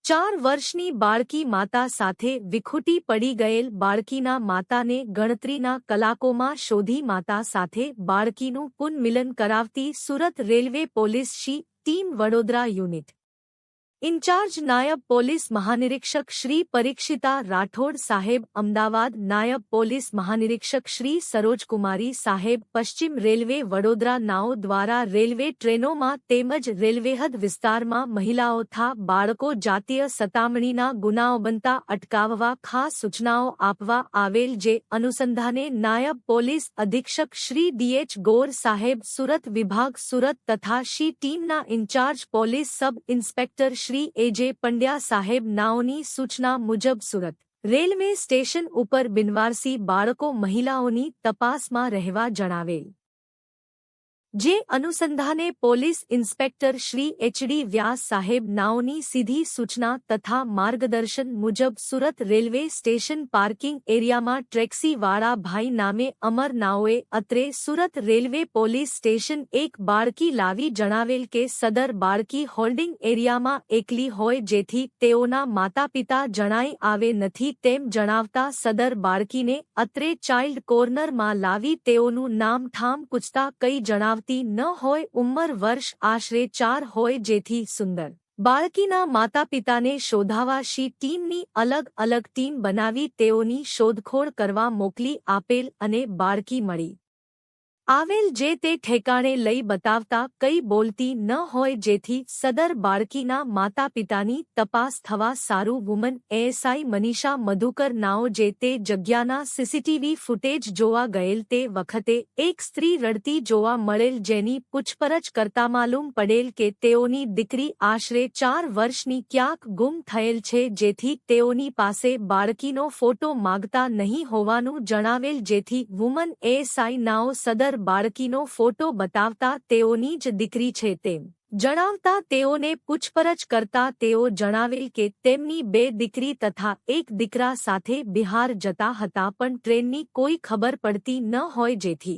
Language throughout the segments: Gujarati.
4 વર્ષની બાળકી માતા સાથે વિખૂટી પડી ગયેલ બાળકીના માતાને ગણતરીના કલાકોમાં શોધી માતા સાથે બાળકીનું પુનઃમિલન કરાવતી સુરત રેલવે પોલીસની ટીમ વડોદરા યુનિટ ઇન્ચાર્જ નાયબ પોલીસ મહાનિરીક્ષક શ્રી પરીક્ષિતા રાઠોડ સાહેબ અમદાવાદ નાયબ પોલીસ મહાનિરીક્ષક શ્રી સરોજકુમારી સાહેબ પશ્ચિમ રેલવે વડોદરા નાઓ દ્વારા રેલવે ટ્રેનોમાં તેમજ રેલવેહદ વિસ્તારમાં મહિલાઓ તથા બાળકો જાતીય સતામણીના ગુનાઓ બનતા અટકાવવા ખાસ સૂચનાઓ આપવા આવેલ જે અનુસંધાને નાયબ પોલીસ અધિક્ષક શ્રી ડીએચ ગોર સાહેબ સુરત વિભાગ સુરત તથા શી ટીમના in charge police sub inspector Shri A J Pandya સાહેબ નાઓની સૂચના મુજબ સુરત રેલવે સ્ટેશન ઉપર બિનવારસી બાળકો મહિલાઓની તપાસમાં રહેવા જણાવેલ જે અનુસંધાને પોલીસ ઇન્સ્પેક્ટર શ્રી એચડી વ્યાસ સાહેબ નાઓની સીધી સૂચના તથા માર્ગદર્શન મુજબ સુરત રેલવે સ્ટેશન પાર્કિંગ એરિયામાં ટેક્સીવાળા ભાઈ નામે અમર નાઓએ અત્રે સુરત રેલવે પોલીસ સ્ટેશન એક બાળકી લાવી જણાવેલ કે સદર બાળકી હોલ્ડિંગ એરિયામાં એકલી હોય જેથી તેઓના માતાપિતા જણાઈ આવે નથી તેમ જણાવતા સદર બાળકીને અત્રે ચાઇલ્ડ કોર્નરમાં લાવી તેઓનું નામ ઠામ પૂછતા કઈ જણાવતા ન હોય ઉંમર વર્ષ આશરે 4 હોય જેથી સુંદર બાળકીના માતાપિતાને શોધાવા શી ટીમની અલગ અલગ ટીમ બનાવી તેઓની શોધખોળ કરવા મોકલી આપેલ અને બાળકી મળી આવેલ જે તે ઠેકાણે લઈ બતાવતા કઈ બોલતી ન હોય જેથી સદર બાળકીના માતાપિતાની તપાસ થવા સારું વુમન એએસઆઈ મનીષા મધુકર નાઓ જે તે જગ્યાના સીસીટીવી ફૂટેજ જોવા ગયેલ તે વખતે એક સ્ત્રી રડતી જોવા મળેલ જેની પૂછપરછ કરતા માલુમ પડેલ કે તેઓની દીકરી આશરે 4 વર્ષની ક્યાંક ગુમ થયેલ છે જેથી તેઓની પાસે બાળકીનો ફોટો માગતા નહીં હોવાનું જણાવેલ જેથી વુમન એએસઆઈ નાઓ સદર બાળકીનો ફોટો બતાવતા તેઓની જ દીકરી છે તેમ જણાવતા તેઓને પૂછપરછ કરતા તેઓ જણાવેલ કે તેમની 2 દીકરી તથા 1 દીકરા સાથે બિહાર જતા હતા પણ ટ્રેનની કોઈ ખબર પડતી ન હોય જેથી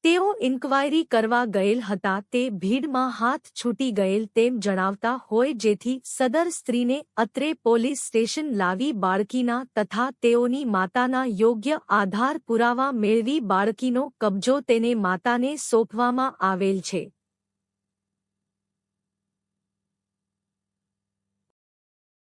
તેઓ ઇન્ક્વાયરી કરવા ગયેલ હતા તે ભીડમાં હાથ છૂટી ગયેલ તેમ જણાવતા હોય જેથી સદર સ્ત્રીને અત્રે પોલીસ સ્ટેશન લાવી બાળકીના તથા તેઓની માતાના યોગ્ય આધાર પુરાવા મેળવી બાળકીનો કબજો તેને માતાને સોંપવામાં આવેલ છે।